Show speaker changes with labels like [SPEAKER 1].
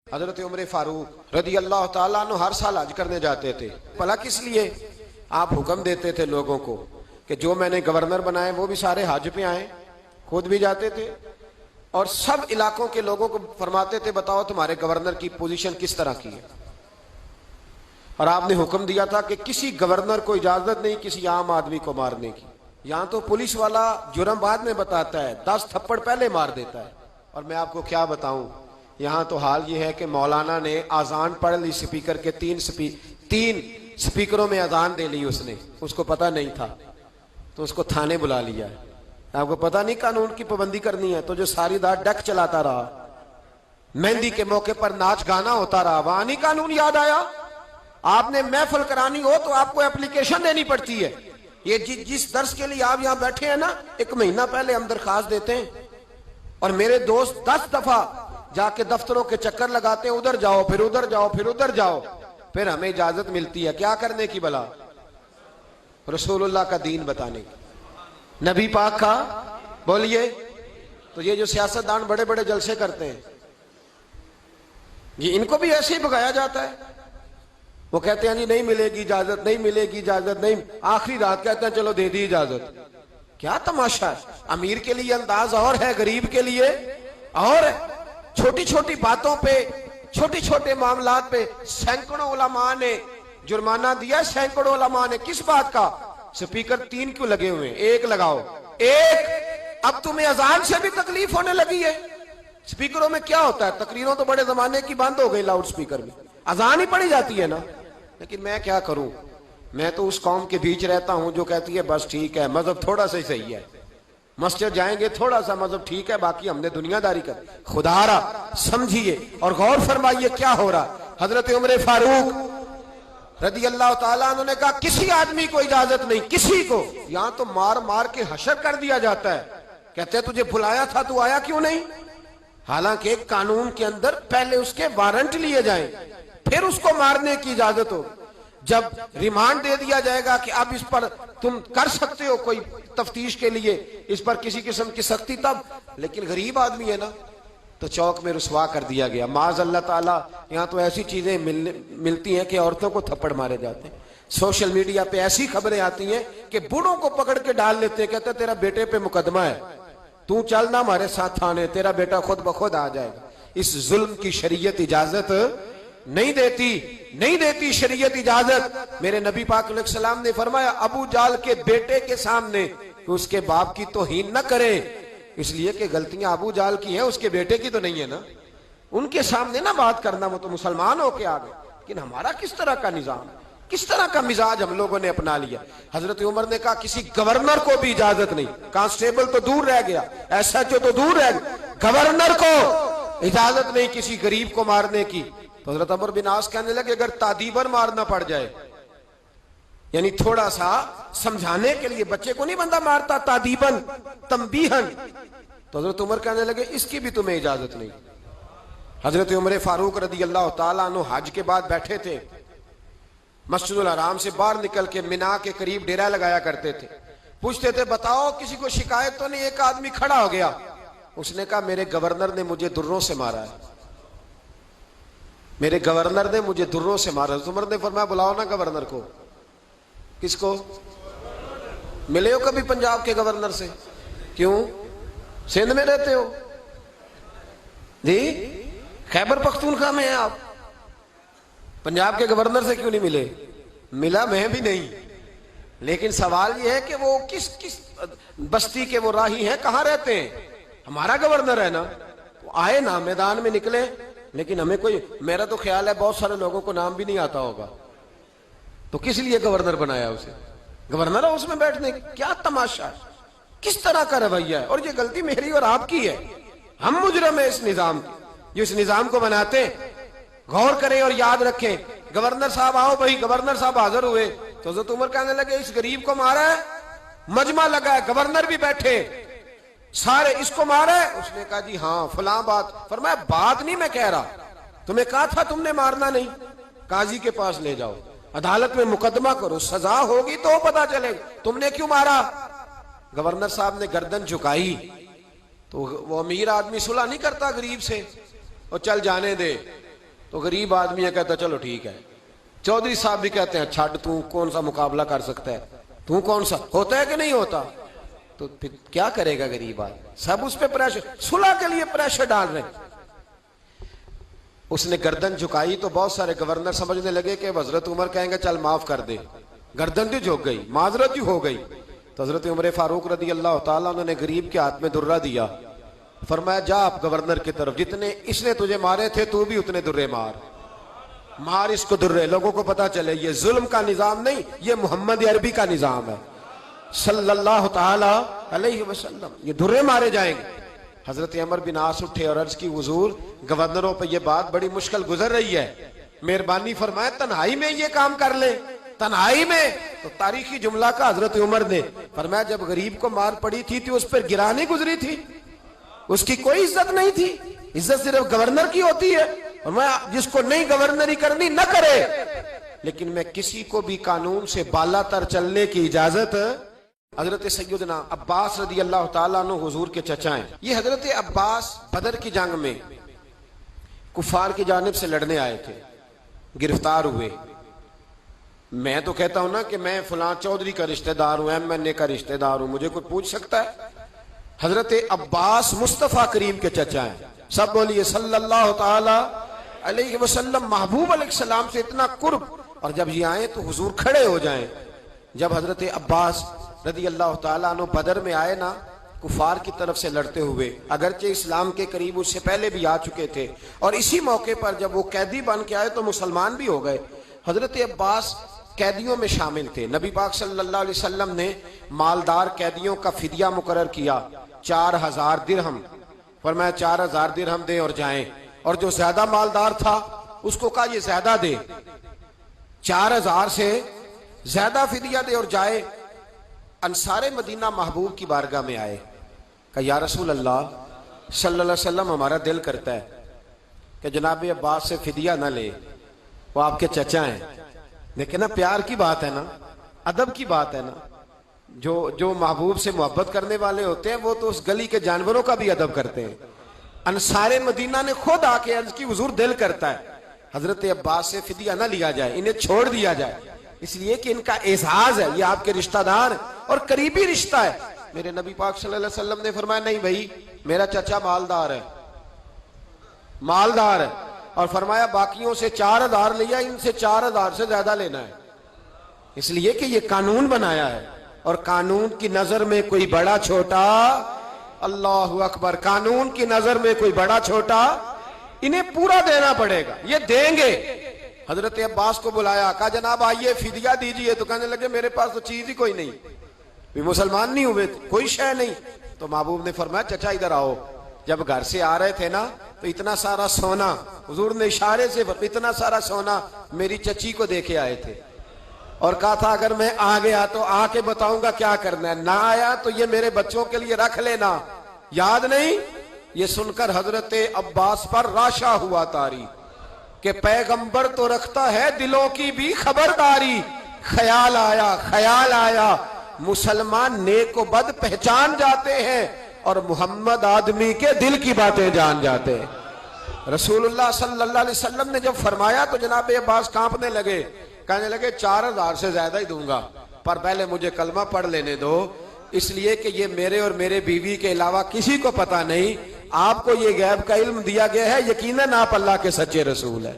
[SPEAKER 1] हजरत उमर फारूक रदी अल्लाह ताला अन्हु हर साल हज करने जाते थे। भला किस लिए? आप हुक्म देते थे लोगों को कि जो मैंने गवर्नर बनाए वो भी सारे हज पे आए, खुद भी जाते थे और सब इलाकों के लोगों को फरमाते थे बताओ तुम्हारे गवर्नर की पोजीशन किस तरह की है। और आपने हुक्म दिया था कि किसी गवर्नर को इजाजत नहीं किसी आम आदमी को मारने की। यहां तो पुलिस वाला जुर्म बाद में बताता है, 10 थप्पड़ पहले मार देता है। और मैं आपको क्या बताऊं, यहां तो हाल ये है कि मौलाना ने आजान पढ़ ली, स्पीकर के तीन स्पीकरों में अजान दे ली उसने, उसको पता नहीं था तो उसको थाने बुला लिया। आपको पता नहीं कानून की पाबंदी करनी है तो जो सारी रात डक चलाता रहा, मेहंदी के मौके पर नाच गाना होता रहा, वहां नहीं कानून याद आया। आपने महफिल करानी हो तो आपको एप्लीकेशन देनी पड़ती है। ये जिस दर्श के लिए आप यहां बैठे हैं ना, 1 महीना पहले हम दरखास्त देते हैं और मेरे दोस्त 10 दफा जाके दफ्तरों के चक्कर लगाते हैं, उधर जाओ फिर उधर जाओ फिर उधर जाओ, फिर हमें इजाजत मिलती है क्या करने की? भला रसूलुल्लाह का दीन बताने की, नबी पाक का। बोलिए। तो ये जो सियासतदान बड़े बड़े जलसे करते हैं, ये इनको भी ऐसे ही भगाया जाता है। वो कहते हैं जी नहीं मिलेगी इजाजत, नहीं मिलेगी इजाजत, नहीं, आखिरी रात कहते हैं चलो दे दी इजाजत। क्या तमाशा है? अमीर के लिए अंदाज और है, गरीब के लिए और है। छोटी छोटी बातों पे, छोटे छोटे मामलात पे सैकड़ों उलमा ने जुर्माना दिया, सैकड़ों उलमा ने। किस बात का? स्पीकर 3 क्यों लगे हुए हैं? 1 लगाओ, 1। अब तुम्हें अजान से भी तकलीफ होने लगी है। स्पीकरों में क्या होता है? तकरीरों तो बड़े जमाने की बंद हो गई, लाउड स्पीकर में अजान ही पड़ी जाती है ना। लेकिन मैं क्या करूं, मैं तो उस कौम के बीच रहता हूं जो कहती है बस ठीक है, मजहब थोड़ा सा ही सही है, मस्जिद जाएंगे थोड़ा सा मजहब ठीक है, बाकी हमने दुनियादारी कर। खुदारा समझिए और गौर फरमाइए क्या हो रहा। हजरत उमर फारूक रदी अल्लाह ताला अन्हु ने कहा किसी आदमी को इजाजत नहीं, किसी को। यहां तो मार मार के हशर कर दिया जाता है। कहते हैं तुझे बुलाया था, तू आया क्यों नहीं? हालांकि कानून के अंदर पहले उसके वारंट लिए जाएं, फिर उसको मारने की इजाजत हो। जब रिमांड दे दिया जाएगा कि अब इस पर तुम कर सकते हो कोई तफ्तीश के लिए, इस पर किसी किस्म की सख्ती, तब। लेकिन गरीब आदमी है ना, तो चौक में रुसवा कर दिया गया। माज अल्लाह ताला, यहाँ तो ऐसी चीजें मिलती हैं कि औरतों को थप्पड़ मारे जाते हैं। सोशल मीडिया पे ऐसी खबरें आती हैं कि बूढ़ों को पकड़ के डाल लेते हैं, कहते तेरा बेटे पे मुकदमा है, तू चल ना हमारे साथ थाने, तेरा बेटा खुद ब खुद आ जाएगा। इस जुल्म की शरीयत इजाजत नहीं देती शरीयत इजाजत। मेरे नबी पाक अलैहि सलाम ने फरमाया अबू जाल के बेटे के सामने उसके बाप की तौहीन न करे, इसलिए कि गलतियां अबू जाल की है, उसके बेटे की तो नहीं है ना। उनके सामने ना बात करना, वो तो मुसलमान होके आ गए। लेकिन हमारा किस तरह का निजाम, किस तरह का मिजाज हम लोगों ने अपना लिया। हजरत उमर ने कहा किसी गवर्नर को भी इजाजत नहीं, कांस्टेबल तो दूर रह गया, एसएचओ तो दूर रह गया, गवर्नर को इजाजत नहीं किसी गरीब को मारने की। तो हजरत अमर बिन आस कहने लगे अगर तादीबन मारना पड़ जाए, यानी थोड़ा सा समझाने के लिए, बच्चे को नहीं बंदा मारता, तादीबन तंबीहन, तो हजरत उमर कहने लगे इसकी भी तुम्हें इजाजत नहीं। हजरत उमर फारूक रदी अल्लाह ताला अन्हु हज के बाद बैठे थे, मस्जिदुल हराम से बाहर निकल के मिना के करीब डेरा लगाया करते थे। पूछते थे बताओ किसी को शिकायत तो नहीं? एक आदमी खड़ा हो गया, उसने कहा मेरे गवर्नर ने मुझे दुर्रों से मारा है, मेरे गवर्नर ने मुझे दुर्रों से मारा। उमर ने फरमाया बुलाओ ना गवर्नर को। किसको? मिले हो कभी पंजाब के गवर्नर से? क्यों? सिंध में रहते हो जी, खैबर पख्तूनख्वा में है आप, पंजाब के गवर्नर से क्यों नहीं मिले? मिला मैं भी नहीं, लेकिन सवाल यह है कि वो किस बस्ती के वो राही हैं, कहां रहते हैं? हमारा गवर्नर है ना, तो आए ना, मैदान में निकले। लेकिन हमें कोई, मेरा तो ख्याल है बहुत सारे लोगों को नाम भी नहीं आता होगा, तो किस लिए गवर्नर बनाया उसे? गवर्नर हाउस में बैठने, क्या तमाशा है, किस तरह का रवैया है। और ये गलती मेरी और आपकी है, हम मुजरम है इस निजाम की, जो इस निजाम को बनाते। गौर करें और याद रखें। गवर्नर साहब आओ भाई, गवर्नर साहब हाजिर हुए तो हज़रत उमर कहने लगे इस गरीब को मारा है, मजमा लगा है, गवर्नर भी बैठे, सारे इसको मारा है? उसने कहा जी हाँ फलां बात। फरमाया बात नहीं मैं कह रहा, तुम्हें कहा था तुमने मारना नहीं, काजी के पास ले जाओ, अदालत में मुकदमा करो, सजा होगी तो पता चलेगा तुमने क्यों मारा। गवर्नर साहब ने गर्दन झुकाई तो वो अमीर आदमी सुलह नहीं करता गरीब से, और चल जाने दे, तो गरीब आदमी है, कहता चलो ठीक है। चौधरी साहब भी कहते हैं छाड़, तू कौन सा मुकाबला कर सकता है, तू कौन सा, होता है कि नहीं होता। तो फिर क्या करेगा गरीब आदमी, सब उस पर प्रेशर, सुलह के लिए प्रेशर डाल रहे। उसने गर्दन झुकाई तो बहुत सारे गवर्नर समझने लगे कि हजरत उमर कहेंगे चल माफ कर दे, गर्दन भी झुक गई, माजरत ही हो गई। तो हजरत उमर फारूक रदी अल्लाह ताला उन्होंने गरीब के हाथ में दुर्रा दिया, फरमाया जा आप गवर्नर की तरफ, जितने इसने तुझे मारे थे तू भी उतने दुर्रे मार, मार इसको दुर्रे, लोगों को पता चले ये जुल्म का निजाम नहीं, ये मोहम्मद अरबी का निजाम है सल्लल्लाहु ताला अलैहि वसल्लम, ये दुर्रे मारे जाएंगे। हजरत अमर बिन आस उठे और अर्ज की हुजूर गवर्नरों पे ये बात बड़ी मुश्किल गुजर रही है, मेहरबानी फरमाए तन्हाई में ये काम कर ले, तन्हाई में। तो तारीखी जुमला का हजरत उमर ने फरमाया जब गरीब को मार पड़ी थी तो उस पर गिरानी गुजरी थी, उसकी कोई इज्जत नहीं थी, इज्जत सिर्फ गवर्नर की होती है, और मैं जिसको नहीं गवर्नरी करनी न करे, लेकिन मैं किसी को भी कानून से बालातर चलने की इजाजत। हजरत सैयदना अब्बास रदी अल्लाह ताला अन्हु हुजूर के चचा हैं। ये हजरत अब्बास बदर की जंग में कुफार की जानिब से लड़ने आए थे, गिरफ्तार हुए। मैं तो कहता हूं ना कि मैं फलां चौधरी का रिश्तेदार हूं, MNA का रिश्तेदार हूं, मुझे कोई पूछ सकता है? हजरत अब्बास मुस्तफा करीम के चचा हैं, सब बोलिए सल्लल्लाहु ताला अलैहि वसल्लम। महबूब अलैहिस्सलाम से इतना कुर्ब, और जब ये आए तो हुजूर खड़े हो जाएं। जब हजरत अब्बास रदी अल्लाह ताला अन्हु बदर में आए ना, कुफार की तरफ से लड़ते हुए, अगरचे इस्लाम के करीब उससे पहले भी आ चुके थे, और इसी मौके पर जब वो कैदी बन के आए तो मुसलमान भी हो गए। हजरत अब्बास कैदियों में शामिल थे। नबी पाक सल्लल्लाहु अलैहि वसल्लम ने मालदार कैदियों का फिदिया मुकर्रर किया 4000 दिरहम, फरमाया 4000 दिरहम दे और जाएं, और जो ज्यादा मालदार था उसको कहा ये ज्यादा दे, 4000 से ज्यादा फिदिया दे और जाए। अंसारे मदीना महबूब की बारगाह में आए, कहा या रसूल अल्लाह सल्लल्लाहु अलैहि वसल्लम हमारा दिल करता है कि जनाब अब्बास से फिदिया ना ले, वो आपके चचा हैं। देखे ना, प्यार की बात है ना, अदब की बात है ना। जो महबूब से मोहब्बत करने वाले होते हैं वो तो उस गली के जानवरों का भी अदब करते हैं। अंसारे मदीना ने खुद आके अर्ज की हुजूर दिल करता है हजरत अब्बास से फिदिया ना लिया जाए, इन्हें छोड़ दिया जाए, इसलिए कि इनका एजाज है, ये आपके रिश्तेदार और करीबी रिश्ता है। मेरे नबी पाक सल्लल्लाहु अलैहि वसल्लम ने फरमाया नहीं भाई, मेरा चचा मालदार है, मालदार है, और फरमाया बाकियों से 4000 लिया, इनसे 4000 से ज्यादा लेना है, इसलिए कि ये कानून बनाया है, और कानून की नजर में कोई बड़ा छोटा, अल्लाहु अकबर, कानून की नजर में कोई बड़ा छोटा, इन्हें पूरा देना पड़ेगा, ये देंगे। हजरत अब्बास को बुलाया, कहा जनाब आइए फिदिया दीजिए, तो कहने लगे मेरे पास तो चीज ही कोई नहीं, भी मुसलमान नहीं हुए, कोई शय नहीं। तो महबूब ने फरमाया चचा इधर आओ। जब घर से आ रहे थे ना तो इतना सारा सोना, हुजूर ने इशारे से इतना सारा सोना मेरी चची को देके आए थे, और कहा था अगर मैं आ गया तो आके बताऊंगा क्या करना है, ना आया तो ये मेरे बच्चों के लिए रख लेना, याद नहीं। ये सुनकर हजरत अब्बास पर राशा हुआ तारी कि पैगंबर तो रखता है दिलों की भी खबरदारी। ख्याल आया मुसलमान नेक व बद पहचान जाते हैं, और मोहम्मद आदमी के दिल की बातें जान जाते हैं। रसूलुल्लाह सल्लल्लाहु अलैहि वसल्लम ने जब फरमाया तो जनाब अब्बास कांपने लगे, कहने लगे 4000 से ज्यादा ही दूंगा, पर पहले मुझे कलमा पढ़ लेने दो, इसलिए कि ये मेरे और मेरे बीवी के अलावा किसी को पता नहीं, आपको ये गैब का इल्म दिया गया है, यकीनन आप अल्लाह के सच्चे रसूल है।